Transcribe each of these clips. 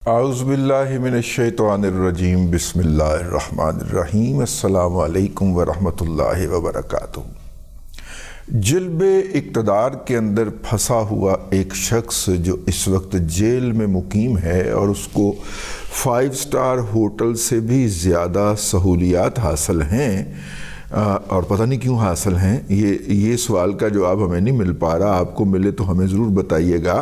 اعوذ باللہ من الشیطان الرجیم بسم اللہ الرحمن الرحیم السلام علیکم ورحمۃ اللہ وبرکاتہ۔ جلب اقتدار کے اندر پھنسا ہوا ایک شخص جو اس وقت جیل میں مقیم ہے اور اس کو 5 اسٹار ہوٹل سے بھی زیادہ سہولیات حاصل ہیں، اور پتہ نہیں کیوں حاصل ہیں، یہ سوال کا جواب ہمیں نہیں مل پا رہا۔ آپ کو ملے تو ہمیں ضرور بتائیے گا۔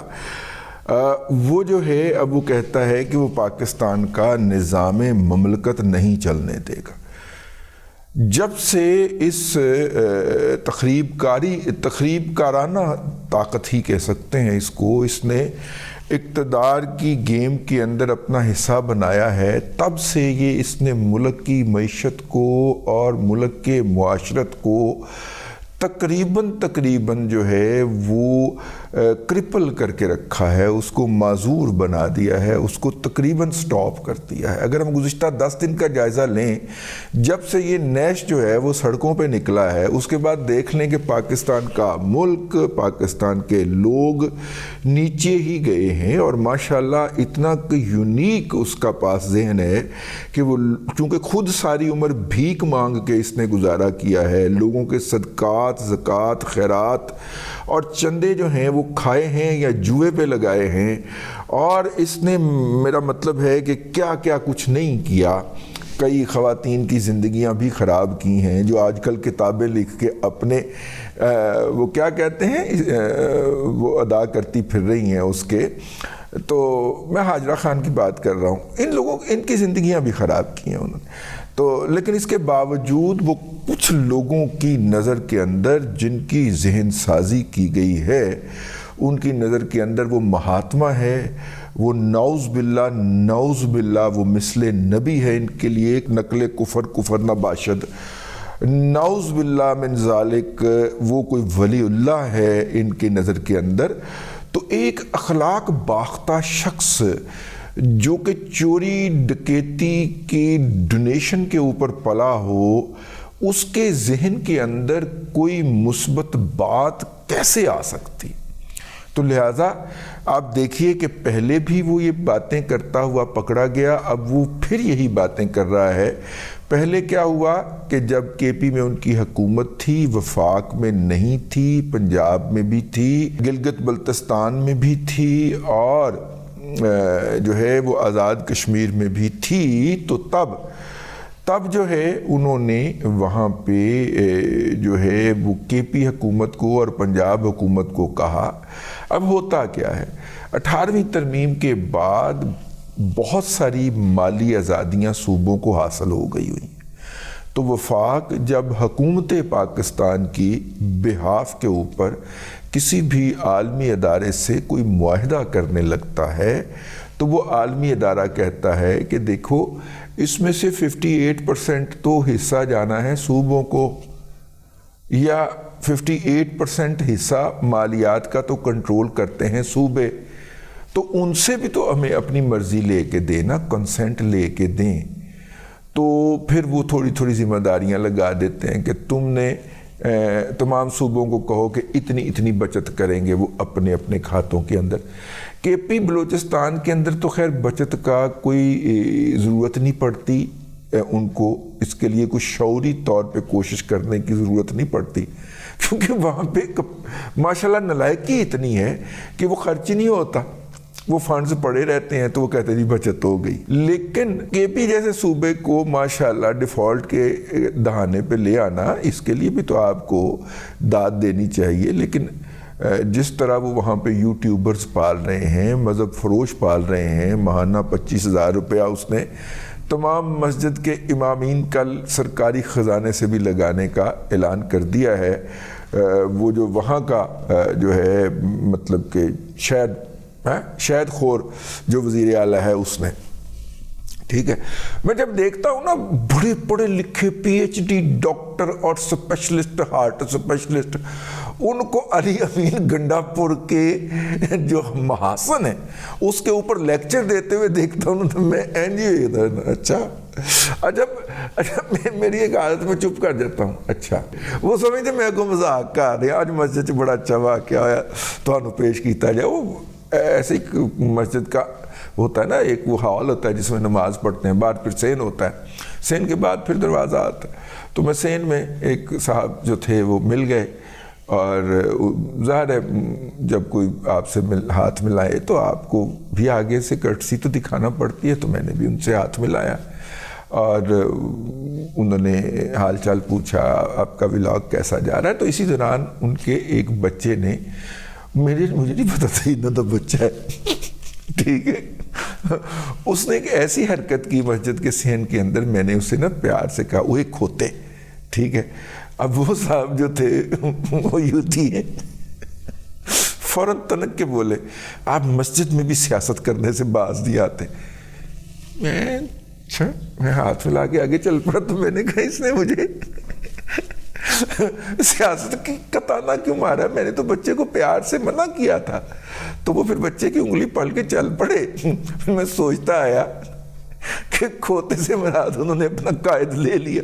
وہ جو ہے اب وہ کہتا ہے کہ وہ پاکستان کا نظام مملکت نہیں چلنے دے گا۔ جب سے اس تخریب کارانہ طاقت ہی کہہ سکتے ہیں اس کو، اس نے اقتدار کی گیم کے اندر اپنا حصہ بنایا ہے، تب سے اس نے ملک کی معیشت کو اور ملک کے معاشرت کو تقریباً جو ہے وہ کرپل کر کے رکھا ہے، اس کو معذور بنا دیا ہے، اس کو تقریباً سٹاپ کر دیا ہے۔ اگر ہم گزشتہ 10 دن کا جائزہ لیں، جب سے یہ نیش جو ہے وہ سڑکوں پہ نکلا ہے، اس کے بعد دیکھ لیں کہ پاکستان کا ملک، پاکستان کے لوگ نیچے ہی گئے ہیں، اور ماشاءاللہ اتنا یونیک اس کا پاس ذہن ہے کہ وہ چونکہ خود ساری عمر بھیک مانگ کے اس نے گزارا کیا ہے، لوگوں کے صدقات، زکوٰۃ، خیرات اور چندے جو ہیں وہ کھائے ہیں یا جوئے پہ لگائے ہیں، اور اس نے میرا مطلب ہے کہ کیا کچھ نہیں کیا۔ کئی خواتین کی زندگیاں بھی خراب کی ہیں جو آج کل کتابیں لکھ کے اپنے وہ کیا کہتے ہیں وہ ادا کرتی پھر رہی ہیں اس کے۔ تو میں حاجرہ خان کی بات کر رہا ہوں، ان کی زندگیاں بھی خراب کی ہیں انہوں نے تو، لیکن اس کے باوجود وہ کچھ لوگوں کی نظر کے اندر جن کی ذہن سازی کی گئی ہے، ان کی نظر کے اندر وہ مہاتما ہے، وہ نعوذ باللہ وہ مثل نبی ہے، ان کے لیے ایک نقل کفر نباشد، نعوذ باللہ من ذالک وہ کوئی ولی اللہ ہے ان کی نظر کے اندر۔ تو ایک اخلاق باختہ شخص جو کہ چوری ڈکیتی کی ڈونیشن کے اوپر پلا ہو، اس کے ذہن کے اندر کوئی مثبت بات کیسے آ سکتی؟ تو لہٰذا آپ دیکھیے کہ پہلے بھی وہ یہ باتیں کرتا ہوا پکڑا گیا، اب وہ پھر یہی باتیں کر رہا ہے۔ پہلے کیا ہوا کہ جب کے پی میں ان کی حکومت تھی، وفاق میں نہیں تھی، پنجاب میں بھی تھی، گلگت بلتستان میں بھی تھی، اور جو ہے وہ آزاد کشمیر میں بھی تھی، تو تب جو ہے انہوں نے وہاں پہ جو ہے وہ کے پی حکومت کو اور پنجاب حکومت کو کہا۔ اب ہوتا کیا ہے، 18ویں ترمیم کے بعد بہت ساری مالی آزادیاں صوبوں کو حاصل ہو گئی ہوئی، تو وفاق جب حکومت پاکستان کی بحاف کے اوپر کسی بھی عالمی ادارے سے کوئی معاہدہ کرنے لگتا ہے، تو وہ عالمی ادارہ کہتا ہے کہ دیکھو اس میں سے 58% تو حصہ جانا ہے صوبوں کو، یا 58% حصہ مالیات کا تو کنٹرول کرتے ہیں صوبے، تو ان سے بھی تو ہمیں اپنی مرضی لے کے دینا، کنسنٹ لے کے دیں۔ تو پھر وہ تھوڑی ذمہ داریاں لگا دیتے ہیں کہ تم نے تمام صوبوں کو کہو کہ اتنی بچت کریں گے وہ اپنے کھاتوں کے اندر۔ کے پی بلوچستان کے اندر تو خیر بچت کا کوئی ضرورت نہیں پڑتی ان کو، اس کے لیے کچھ شعوری طور پہ کوشش کرنے کی ضرورت نہیں پڑتی، کیونکہ وہاں پہ ماشاءاللہ نالائکی اتنی ہے کہ وہ خرچ ہی نہیں ہوتا، وہ فنڈز پڑے رہتے ہیں، تو وہ کہتے ہیں جی بچت ہو گئی۔ لیکن کے پی جیسے صوبے کو ماشاءاللہ ڈیفالٹ کے دہانے پہ لے آنا، اس کے لیے بھی تو آپ کو داد دینی چاہیے۔ لیکن جس طرح وہ وہاں پہ یوٹیوبرز پال رہے ہیں، مذہب فروش پال رہے ہیں، ماہانہ 25,000 روپیہ اس نے تمام مسجد کے امامین کل سرکاری خزانے سے بھی لگانے کا اعلان کر دیا ہے۔ وہ جو وہاں کا جو ہے مطلب کہ شاید خور جو وزیر اعلیٰ ہے اس نے، ٹھیک ہے۔ میں جب دیکھتا ہوں نا بڑے پڑھے لکھے PhD ڈاکٹر اور اسپیشلسٹ، ہارٹ اسپیشلسٹ، ان کو علی امین گنڈا پور کے جو محاسن ہیں اس کے اوپر لیکچر دیتے ہوئے دیکھتا ہوں تو میں اچھا میری ایک عادت میں چپ کر جاتا ہوں۔ اچھا وہ سمجھتے میں کو مذاق کر رہے، آج مسجد بڑا اچھا واقعہ ہویا تو پیش کیتا جائے، وہ ایسے ہی مسجد کا ہوتا ہے نا، ایک وہ ہال ہوتا ہے جس میں نماز پڑھتے ہیں، بعد پھر سین ہوتا ہے، سین کے بعد پھر دروازہ آتا ہے. تو میں سین میں ایک صاحب جو تھے وہ مل گئے، اور ظاہر ہے جب کوئی آپ سے ہاتھ ملائے تو آپ کو بھی آگے سے کرٹسی تو دکھانا پڑتی ہے. تو میں نے بھی ان سے ہاتھ ملایا، اور انہوں نے حال چال پوچھا، آپ کا ولاگ کیسا جا رہا ہے. تو اسی دوران ان کے ایک بچے نے مجھے نہیں پتا تھا اتنا تو بچہ ہے، ٹھیک ہے، اس نے ایک ایسی حرکت کی مسجد کے صحن کے اندر. میں نے اسے نا پیار سے کہا وہ ایک کھوتے، ٹھیک ہے. اب وہ صاحب جو تھے وہ یوتی ہیں، فوراً تنک کے بولے آپ مسجد میں بھی سیاست کرنے سے باز نہیں آتے. میں ہاتھ ملا کے آگے چل پڑا. تو میں نے کہا اس نے مجھے سیاست کی کتانا کیوں مارا؟ میں نے تو بچے کو پیار سے منع کیا تھا. تو وہ پھر بچے کی انگلی پڑھ کے چل پڑے. میں سوچتا آیا کہ کھوتے سے مراد انہوں نے اپنا قائد لے لیا،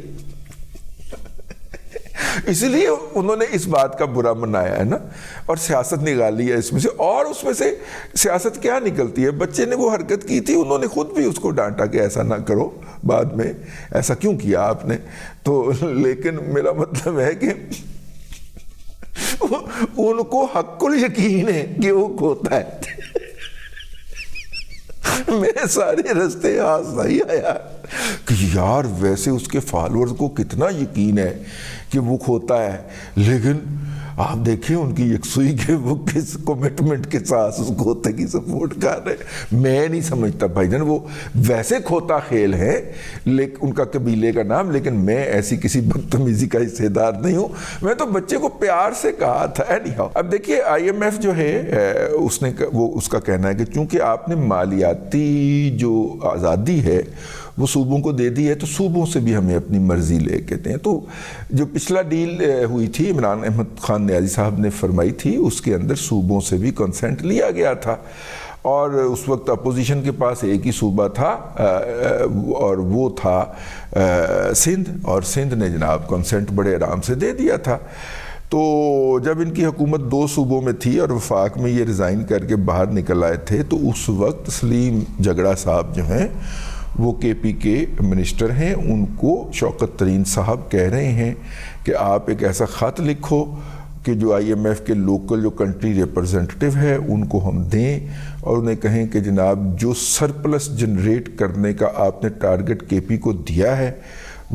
اس لیے انہوں نے اس بات کا برا منایا ہے نا، اور سیاست نکالی ہے اس میں سے. اور اس میں سے سیاست کیا نکلتی ہے؟ بچے نے وہ حرکت کی تھی، انہوں نے خود بھی اس کو ڈانٹا کہ ایسا نہ کرو، بعد میں ایسا کیوں کیا آپ نے. تو لیکن میرا مطلب ہے کہ ان کو حق الیقین ہے کہ وہ کھوتا ہے. میرے سارے رستے ہاتھ نہیں آیا کہ یار ویسے اس کے فالورز کو کتنا یقین ہے کہ وہ کھوتا ہے، لیکن آپ دیکھیں ان کی یکسوئی کے وہ کس کمٹمنٹ کے ساتھ اس کھوتے کی سپورٹ کر رہے. میں نہیں سمجھتا بھائی جان، وہ ویسے کھوتا خیل ہے لیکن ان کا قبیلے کا نام، لیکن میں ایسی کسی بدتمیزی کا حصے دار نہیں ہوں. میں تو بچے کو پیار سے کہا تھا. اب دیکھیے IMF جو ہے اس نے وہ اس کا کہنا ہے کہ چونکہ آپ نے مالیاتی جو آزادی ہے وہ صوبوں کو دے دی ہے تو صوبوں سے بھی ہمیں اپنی مرضی لے کے دیں. تو جو پچھلا ڈیل ہوئی تھی عمران احمد خان نیازی صاحب نے فرمائی تھی، اس کے اندر صوبوں سے بھی کنسنٹ لیا گیا تھا. اور اس وقت اپوزیشن کے پاس ایک ہی صوبہ تھا اور وہ تھا سندھ، اور سندھ نے جناب کنسنٹ بڑے آرام سے دے دیا تھا. تو جب ان کی حکومت 2 صوبوں میں تھی اور وفاق میں یہ ریزائن کر کے باہر نکل آئے تھے، تو اس وقت سلیم جگڑا صاحب جو ہیں وہ KP کے منسٹر ہیں، ان کو شوکت ترین صاحب کہہ رہے ہیں کہ آپ ایک ایسا خط لکھو کہ جو IMF کے لوکل جو کنٹری ریپرزنٹیٹیو ہے ان کو ہم دیں، اور انہیں کہیں کہ جناب جو سرپلس جنریٹ کرنے کا آپ نے ٹارگٹ KP کو دیا ہے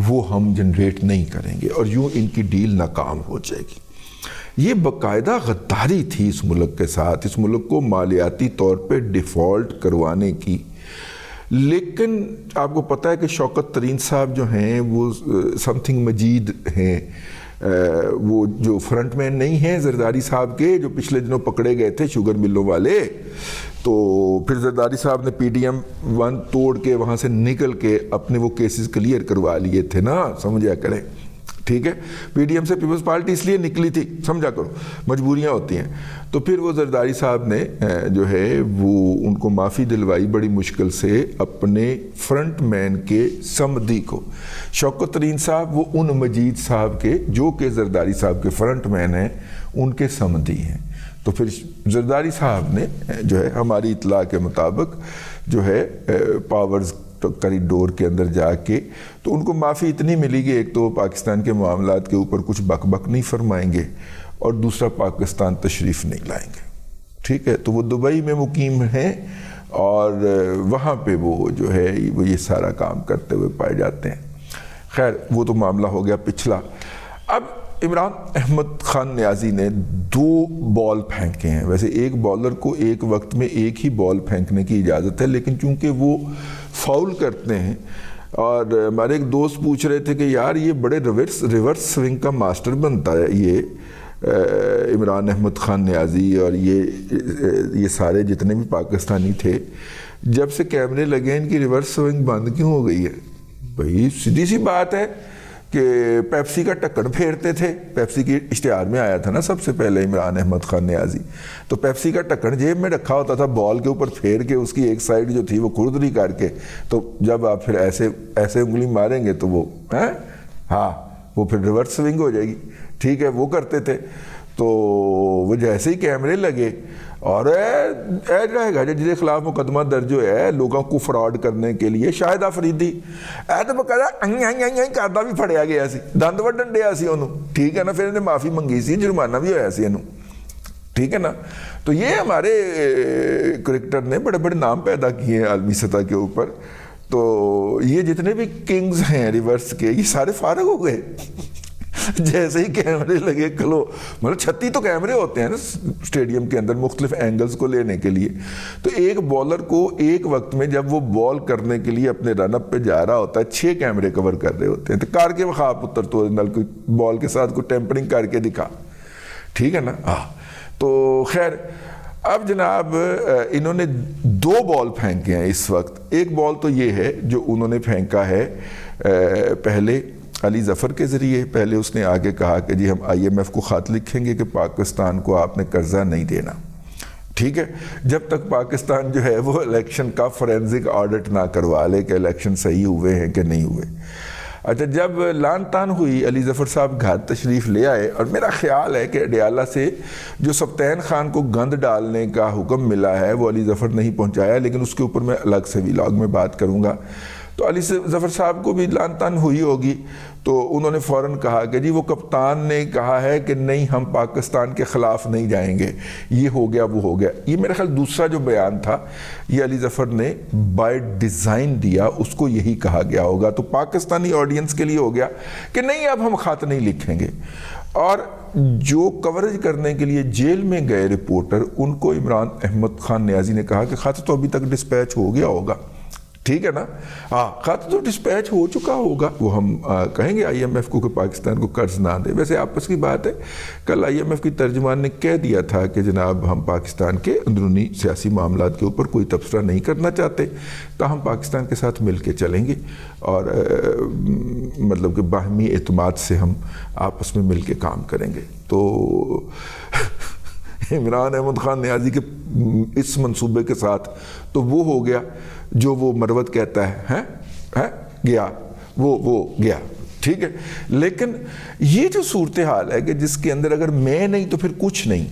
وہ ہم جنریٹ نہیں کریں گے، اور یوں ان کی ڈیل ناکام ہو جائے گی. یہ باقاعدہ غداری تھی اس ملک کے ساتھ، اس ملک کو مالیاتی طور پہ ڈیفالٹ کروانے کی. لیکن آپ کو پتہ ہے کہ شوکت ترین صاحب جو ہیں وہ سم تھنگ مجید ہیں، وہ جو فرنٹ مین نہیں ہیں زرداری صاحب کے، جو پچھلے دنوں پکڑے گئے تھے شوگر ملوں والے. تو پھر زرداری صاحب نے PDM 1 توڑ کے وہاں سے نکل کے اپنے وہ کیسز کلیئر کروا لیے تھے نا، سمجھا کریں، ٹھیک ہے. PDM سے پیپلز پارٹی اس لیے نکلی تھی، سمجھا کرو، مجبوریاں ہوتی ہیں. تو پھر وہ زرداری صاحب نے جو ہے وہ ان کو معافی دلوائی بڑی مشکل سے اپنے فرنٹ مین کے سمدھی کو. شوکت ترین صاحب وہ ان مجید صاحب کے جو کہ زرداری صاحب کے فرنٹ مین ہیں ان کے سمدھی ہیں. تو پھر زرداری صاحب نے جو ہے ہماری اطلاع کے مطابق جو ہے پاورز کریڈور کے اندر جا کے تو ان کو معافی اتنی ملی گی، ایک تو وہ پاکستان کے معاملات کے اوپر کچھ بک بک نہیں فرمائیں گے، اور دوسرا پاکستان تشریف نہیں لائیں گے، ٹھیک ہے. تو وہ دبئی میں مقیم ہیں اور وہاں پہ وہ جو ہے وہ یہ سارا کام کرتے ہوئے پائے جاتے ہیں. خیر وہ تو معاملہ ہو گیا پچھلا. اب عمران احمد خان نیازی نے 2 بال پھینکے ہیں. ویسے ایک بالر کو ایک وقت میں ایک ہی بال پھینکنے کی اجازت ہے، لیکن چونکہ وہ فاؤل کرتے ہیں، اور ہمارے ایک دوست پوچھ رہے تھے کہ یار یہ بڑے ریورس سوئنگ کا ماسٹر بنتا ہے یہ عمران احمد خان نیازی، اور یہ سارے جتنے بھی پاکستانی تھے، جب سے کیمرے لگے ان کی ریورس سوئنگ بند کیوں ہو گئی ہے؟ بھئی سیدھی سی بات ہے کہ پیپسی کا ٹکر پھیرتے تھے. پیپسی کی اشتہار میں آیا تھا نا سب سے پہلے عمران احمد خان نیازی، تو پیپسی کا ٹکر جیب میں رکھا ہوتا تھا، بال کے اوپر پھیر کے اس کی ایک سائیڈ جو تھی وہ کھردری کر کے، تو جب آپ پھر ایسے انگلی ماریں گے تو وہ ہاں وہ پھر ریورس سوئنگ ہو جائے گی، ٹھیک ہے. وہ کرتے تھے. تو وہ جیسے ہی کیمرے لگے اور رہے گا جن کے خلاف مقدمہ درج ہے لوگوں کو فراڈ کرنے کے لیے شاہد آفریدی تو بقاعدہ کردا بھی پھڑیا گیا سی دند وڈن ڈیا سی انہوں ٹھیک ہے نا پھر انہیں معافی منگی سی جرمانہ بھی ہویا سی انہوں ٹھیک ہے نا تو یہ ہمارے کرکٹر نے بڑے بڑے نام پیدا کیے ہیں عالمی سطح کے اوپر تو یہ جتنے بھی کنگز ہیں ریورس کے یہ سارے فارغ ہو گئے جیسے ہی کیمرے لگے کلو مطلب 36 تو کیمرے ہوتے ہیں نا اسٹیڈیم کے اندر مختلف اینگلز کو لینے کے لیے تو ایک بالر کو ایک وقت میں جب وہ بال کرنے کے لیے اپنے رن اپ پہ جا رہا ہوتا ہے 6 کیمرے کور کر رہے ہوتے ہیں تو کار کے وخاب پتر تو نل کوئی بال کے ساتھ کوئی ٹیمپرنگ کر کے دکھا ٹھیک ہے نا تو خیر اب جناب انہوں نے 2 بال پھینکے ہیں اس وقت ایک بال تو یہ ہے جو انہوں نے پھینکا ہے پہلے علی ظفر کے ذریعے پہلے اس نے آگے کہا کہ جی ہم IMF کو خط لکھیں گے کہ پاکستان کو آپ نے قرضہ نہیں دینا ٹھیک ہے جب تک پاکستان جو ہے وہ الیکشن کا فورینزک آڈٹ نہ کروا لے کہ الیکشن صحیح ہوئے ہیں کہ نہیں ہوئے اچھا جب لان تان ہوئی علی ظفر صاحب گھر تشریف لے آئے اور میرا خیال ہے کہ اڈیالہ سے جو سبطین خان کو گند ڈالنے کا حکم ملا ہے وہ علی ظفر نہیں پہنچایا لیکن اس کے اوپر میں الگ سے ویلاگ میں بات کروں گا تو علی ظفر صاحب کو بھی لان تان ہوئی ہوگی تو انہوں نے فوراً کہا کہ جی وہ کپتان نے کہا ہے کہ نہیں ہم پاکستان کے خلاف نہیں جائیں گے یہ ہو گیا وہ ہو گیا یہ میرا خیال دوسرا جو بیان تھا یہ علی ظفر نے بائی ڈیزائن دیا اس کو یہی کہا گیا ہوگا تو پاکستانی آڈینس کے لیے ہو گیا کہ نہیں اب ہم خط نہیں لکھیں گے اور جو کوریج کرنے کے لیے جیل میں گئے رپورٹر ان کو عمران احمد خان نیازی نے کہا کہ خط تو ابھی تک ڈسپیچ ہو گیا ہوگا ٹھیک ہے نا خط تو ڈسپیچ ہو چکا ہوگا وہ ہم کہیں گے IMF کو کہ پاکستان کو قرض نہ دے ویسے آپس کی بات ہے کل IMF کی ترجمان نے کہہ دیا تھا کہ جناب ہم پاکستان کے اندرونی سیاسی معاملات کے اوپر کوئی تبصرہ نہیں کرنا چاہتے تاہم پاکستان کے ساتھ مل کے چلیں گے اور مطلب کہ باہمی اعتماد سے ہم آپس میں مل کے کام کریں گے تو عمران احمد خان نیازی کے اس منصوبے کے ساتھ تو وہ ہو گیا جو وہ مروت کہتا ہے گیا وہ گیا ٹھیک ہے لیکن یہ جو صورتحال ہے کہ جس کے اندر اگر میں نہیں تو پھر کچھ نہیں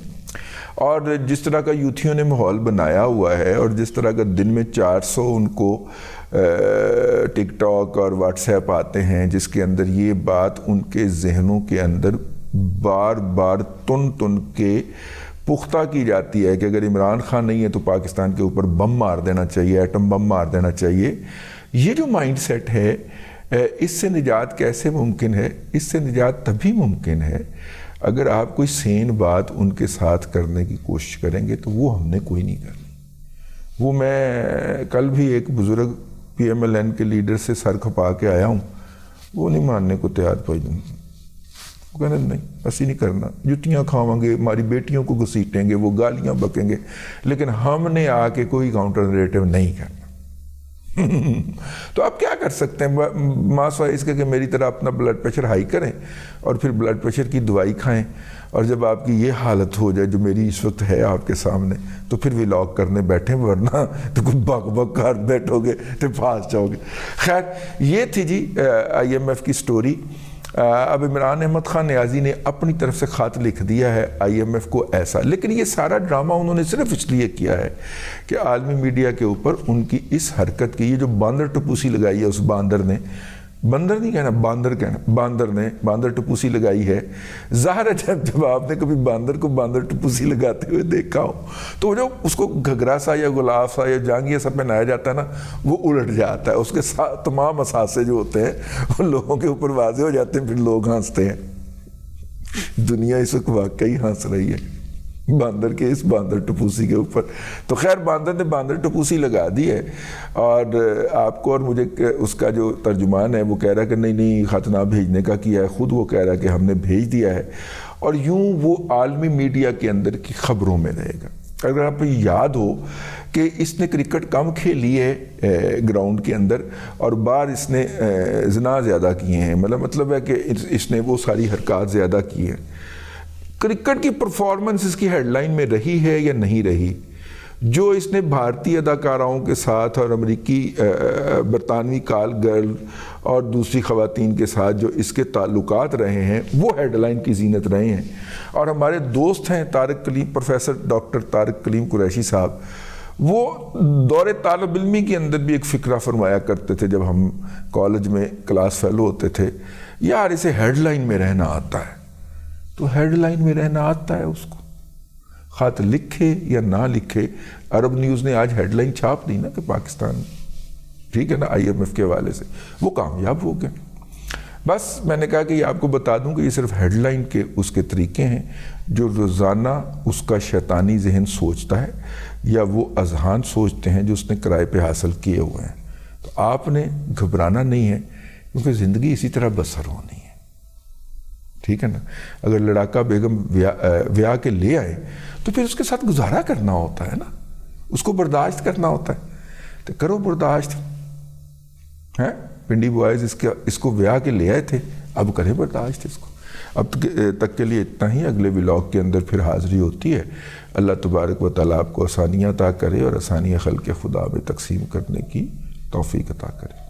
اور جس طرح کا یوتھیوں نے ماحول بنایا ہوا ہے اور جس طرح کا دن میں 400 ان کو ٹک ٹاک اور واٹس ایپ آتے ہیں جس کے اندر یہ بات ان کے ذہنوں کے اندر بار بار تن کے پختہ کی جاتی ہے کہ اگر عمران خان نہیں ہے تو پاکستان کے اوپر بم مار دینا چاہیے ایٹم بم مار دینا چاہیے یہ جو مائنڈ سیٹ ہے اس سے نجات کیسے ممکن ہے اس سے نجات تبھی ممکن ہے اگر آپ کوئی سین بات ان کے ساتھ کرنے کی کوشش کریں گے تو وہ ہم نے کوئی نہیں کرنی وہ میں کل بھی ایک بزرگ PMLN کے لیڈر سے سر کھپا کے آیا ہوں وہ نہیں ماننے کو تیار پہنچ وہ کہنے نہیں ایسی نہیں کرنا جتیاں کھاؤں گے ہماری بیٹیوں کو گھسیٹیں گے وہ گالیاں بکیں گے لیکن ہم نے آ کے کوئی کاؤنٹر نریٹو نہیں کرنا تو آپ کیا کر سکتے ہیں ماسوا اس کے کہ میری طرح اپنا بلڈ پریشر ہائی کریں اور پھر بلڈ پریشر کی دوائی کھائیں اور جب آپ کی یہ حالت ہو جائے جو میری اس وقت ہے آپ کے سامنے تو پھر ولاگ کرنے بیٹھیں ورنہ تو کچھ بک بک کر بیٹھو گے تو پھانس جاؤ گے خیر یہ تھی جی IMF کی سٹوری اب عمران احمد خان نیازی نے اپنی طرف سے خط لکھ دیا ہے IMF کو ایسا لیکن یہ سارا ڈرامہ انہوں نے صرف اس لیے کیا ہے کہ عالمی میڈیا کے اوپر ان کی اس حرکت کی یہ جو باندر ٹپوسی لگائی ہے اس باندر نے بندر نہیں کہنا باندر کہنا باندر نے باندر ٹپوسی لگائی ہے ظاہر ہے جب آپ نے کبھی باندر کو باندر ٹپوسی لگاتے ہوئے دیکھا ہو تو جو اس کو گھگرا سا یا گلاب سا یا جانگیا سا پہنایا جاتا ہے نا وہ الٹ جاتا ہے اس کے ساتھ تمام اثاثے جو ہوتے ہیں وہ لوگوں کے اوپر واضح ہو جاتے ہیں پھر لوگ ہنستے ہیں دنیا اس وقت واقعی ہنس رہی ہے باندر کے اس باندر ٹپوسی کے اوپر تو خیر باندر نے باندر ٹپوسی لگا دی ہے اور آپ کو اور مجھے اس کا جو ترجمان ہے وہ کہہ رہا ہے کہ نہیں خط نہ بھیجنے کا کیا ہے خود وہ کہہ رہا ہے کہ ہم نے بھیج دیا ہے اور یوں وہ عالمی میڈیا کے اندر کی خبروں میں رہے گا اگر آپ کو یاد ہو کہ اس نے کرکٹ کم کھیلی ہے گراؤنڈ کے اندر اور باہر اس نے زنا زیادہ کیے ہیں مطلب ہے کہ اس نے وہ ساری حرکات زیادہ کی ہیں کرکٹ کی پرفارمنس اس کی ہیڈ لائن میں رہی ہے یا نہیں رہی جو اس نے بھارتی اداکاراؤں کے ساتھ اور امریکی برطانوی کال گرل اور دوسری خواتین کے ساتھ جو اس کے تعلقات رہے ہیں وہ ہیڈ لائن کی زینت رہے ہیں. اور ہمارے دوست ہیں طارق کلیم، پروفیسر ڈاکٹر طارق کلیم قریشی صاحب، وہ دور طالب علمی کے اندر بھی ایک فکرہ فرمایا کرتے تھے جب ہم کالج میں کلاس فیلو ہوتے تھے، یار اسے ہیڈ لائن میں رہنا آتا ہے. تو ہیڈ لائن میں رہنا آتا ہے اس کو، خط لکھے یا نہ لکھے. عرب نیوز نے آج ہیڈ لائن چھاپ دی نا کہ پاکستان، ٹھیک ہے نا، IMF کے حوالے سے وہ کامیاب ہو گئے. بس میں نے کہا کہ یہ آپ کو بتا دوں کہ یہ صرف ہیڈ لائن کے اس کے طریقے ہیں جو روزانہ اس کا شیطانی ذہن سوچتا ہے یا وہ اذہان سوچتے ہیں جو اس نے کرائے پہ حاصل کیے ہوئے ہیں. تو آپ نے گھبرانا نہیں ہے کیونکہ زندگی اسی طرح بسر ہونی ہے، ٹھیک ہے نا. اگر لڑاکا بیگم ویاہ کے لے آئے تو پھر اس کے ساتھ گزارا کرنا ہوتا ہے نا، اس کو برداشت کرنا ہوتا ہے. تو کرو برداشت ہے. پنڈی بوائز اس کو ویاہ کے لے آئے تھے، اب کریں برداشت اس کو. اب تک کے لیے اتنا ہی. اگلے ولاگ کے اندر پھر حاضری ہوتی ہے. اللہ تبارک و تعالیٰ آپ کو آسانیاں عطا کرے اور آسانیاں خلق خدا میں تقسیم کرنے کی توفیق عطا کرے.